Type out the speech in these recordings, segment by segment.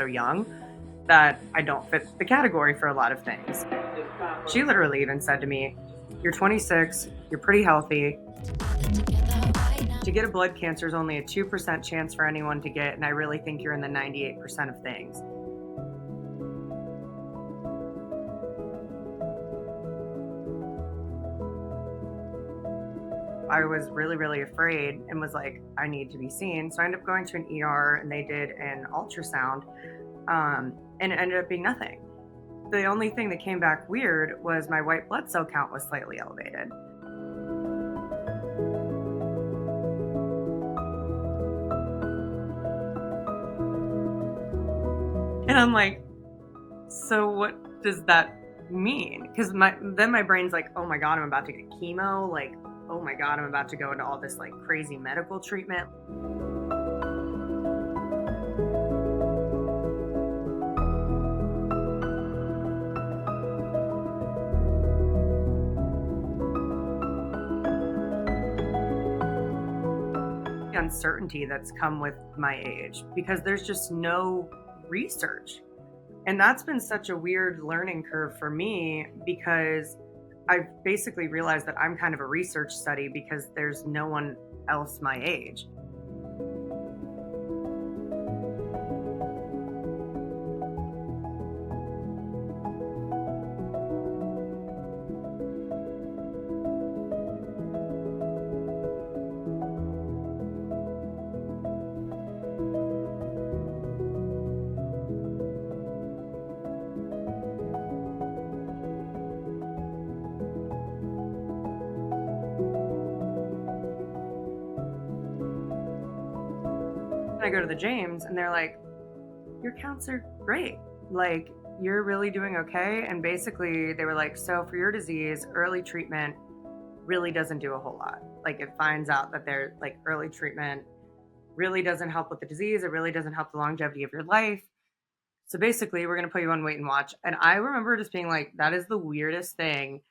so young that I don't fit the category for a lot of things. She literally even said to me, "You're 26, you're pretty healthy. To get a blood cancer is only a 2% chance for anyone to get, and I really think you're in the 98% of things." I was really, really afraid and was like, I need to be seen. So I ended up going to an ER and they did an ultrasound, and it ended up being nothing. The only thing that came back weird was my white blood cell count was slightly elevated. And I'm like, so what does that mean? Because my brain's like, oh my God, I'm about to get chemo. Like, oh my God, I'm about to go into all this like crazy medical treatment. Uncertainty that's come with my age because there's just no research. And that's been such a weird learning curve for me because I've basically realized that I'm kind of a research study because there's no one else my age. And I go to the James and they're like, your counts are great. Like, you're really doing okay. And basically, they were like, so for your disease, early treatment really doesn't do a whole lot. Like, it finds out that they're like early treatment really doesn't help with the disease. It really doesn't help the longevity of your life. So basically, we're going to put you on wait and watch. And I remember just being like, that is the weirdest thing.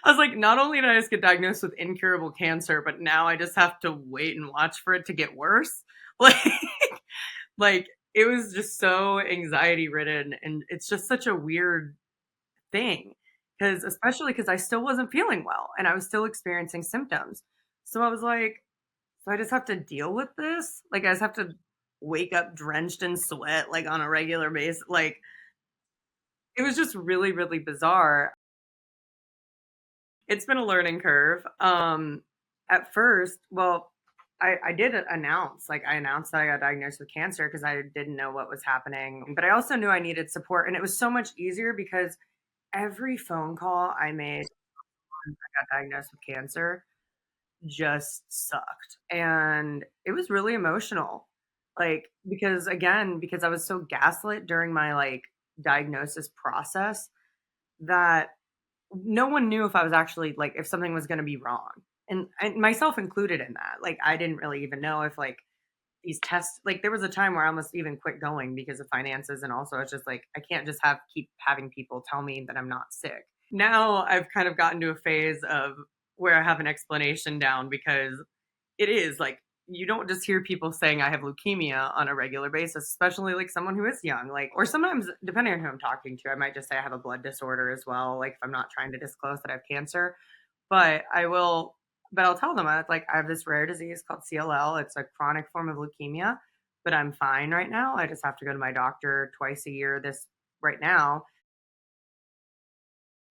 I was like, not only did I just get diagnosed with incurable cancer, but now I just have to wait and watch for it to get worse. Like, like it was just so anxiety ridden. And it's just such a weird thing because, especially because I still wasn't feeling well and I was still experiencing symptoms. So I was like, so I just have to deal with this? Like, I just have to wake up drenched in sweat, like on a regular basis. Like, it was just really, really bizarre. It's been a learning curve. At first, well, I did announce, like, I announced that I got diagnosed with cancer because I didn't know what was happening. But I also knew I needed support. And it was so much easier because every phone call I made when I got diagnosed with cancer just sucked. And it was really emotional. Like, because again, because I was so gaslit during my like diagnosis process that no one knew if I was actually like if something was going to be wrong. And myself included in that. Like, I didn't really even know if like these tests, like there was a time where I almost even quit going because of finances, and also it's just like I can't just have keep having people tell me that I'm not sick. Now I've kind of gotten to a phase of where I have an explanation down because it is like you don't just hear people saying I have leukemia on a regular basis, especially like someone who is young. Like, or sometimes depending on who I'm talking to, I might just say I have a blood disorder as well. Like, if I'm not trying to disclose that I have cancer, but I will, but I'll tell them like I have this rare disease called CLL. It's a chronic form of leukemia, but I'm fine right now. I just have to go to my doctor twice a year. This right now,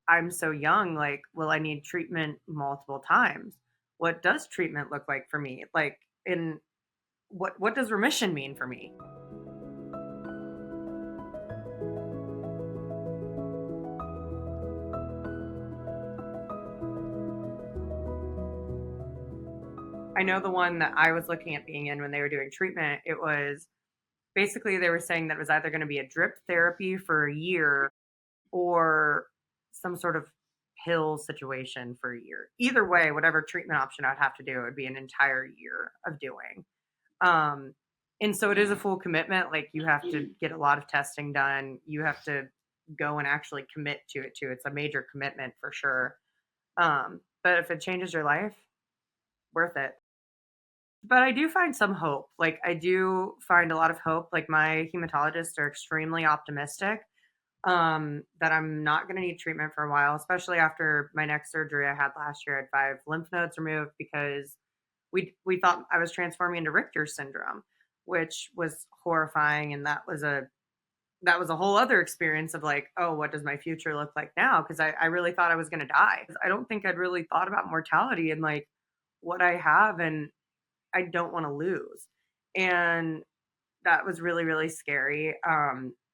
I'm so young, like, will I need treatment multiple times? What does treatment look like for me? Like, in what does remission mean for me? I know the one that I was looking at being in when they were doing treatment, it was basically they were saying that it was either going to be a drip therapy for a year or some sort of pill situation for a year. Either way, whatever treatment option I'd have to do, it would be an entire year of doing. Um, and so it is a full commitment. Like, you have to get a lot of testing done. You have to go and actually commit to it too. It's a major commitment for sure. But if it changes your life, worth it. But I do find some hope. Like, I do find a lot of hope. Like, my hematologists are extremely optimistic that I'm not going to need treatment for a while, especially after my next surgery I had last year. I had 5 lymph nodes removed because we thought I was transforming into Richter syndrome, which was horrifying, and that was a whole other experience of like, oh, what does my future look like now? Because I really thought I was going to die. I don't think I'd really thought about mortality and like what I have and I don't want to lose. And that was really, really scary.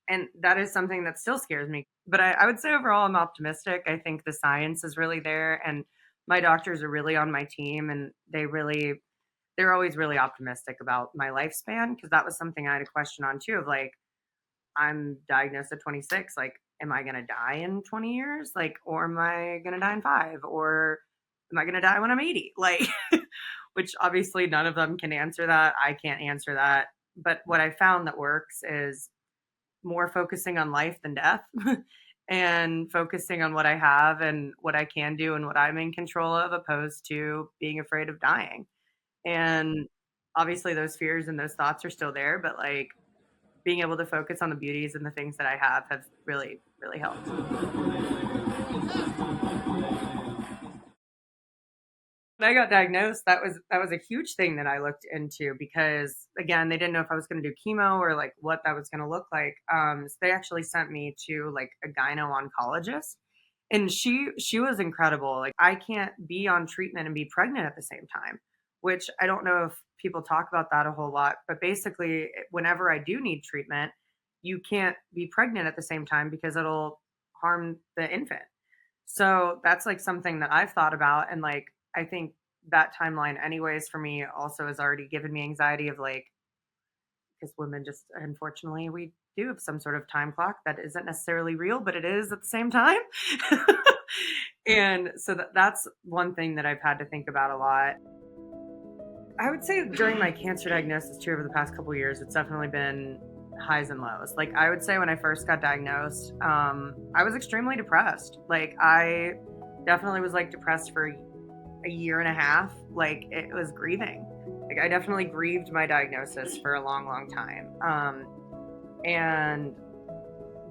And that is something that still scares me. But I would say overall, I'm optimistic. I think the science is really there, and my doctors are really on my team, and they're always really optimistic about my lifespan because that was something I had a question on too of like, I'm diagnosed at 26. Like, am I going to die in 20 years? Like, or am I going to die in 5? Or am I going to die when I'm 80? Like, which obviously none of them can answer that. I can't answer that. But what I found that works is more focusing on life than death and focusing on what I have and what I can do and what I'm in control of, opposed to being afraid of dying. And obviously, those fears and those thoughts are still there, but like being able to focus on the beauties and the things that I have really, really helped. When I got diagnosed, that was a huge thing that I looked into because again, they didn't know if I was going to do chemo or like what that was going to look like. So they actually sent me to like a gyno oncologist, and she was incredible. Like, I can't be on treatment and be pregnant at the same time, which I don't know if people talk about that a whole lot. But basically, whenever I do need treatment, you can't be pregnant at the same time because it'll harm the infant. So that's like something that I've thought about. And like, I think that timeline, anyways, for me also has already given me anxiety of like, because women just, unfortunately, we do have some sort of time clock that isn't necessarily real, but it is at the same time. And so that's one thing that I've had to think about a lot. I would say during my cancer diagnosis too, over the past couple of years, it's definitely been highs and lows. Like, I would say when I first got diagnosed, I was extremely depressed. Like, I definitely was like depressed for a year and a half. Like, it was grieving. Like, I definitely grieved my diagnosis for a long, long time. And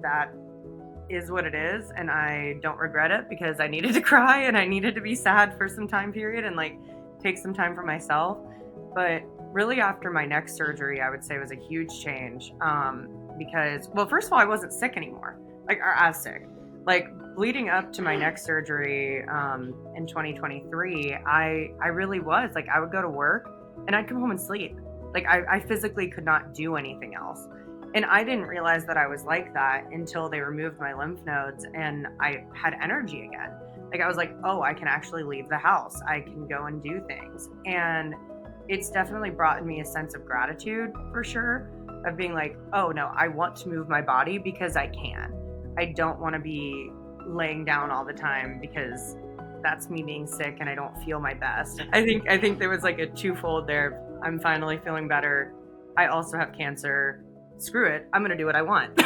that is what it is. And I don't regret it because I needed to cry and I needed to be sad for some time period and like take some time for myself. But really, after my next surgery, I would say was a huge change because, well, first of all, I wasn't sick anymore, like, or as sick. Like, leading up to my next surgery in 2023, I really was like, I would go to work and I'd come home and sleep. Like, I physically could not do anything else. And I didn't realize that I was like that until they removed my lymph nodes and I had energy again. Like, I was like, oh, I can actually leave the house. I can go and do things. And it's definitely brought me a sense of gratitude for sure, of being like, oh no, I want to move my body because I can. I don't want to be laying down all the time because that's me being sick and I don't feel my best. I think there was like a twofold there. I'm finally feeling better. I also have cancer. Screw it. I'm going to do what I want.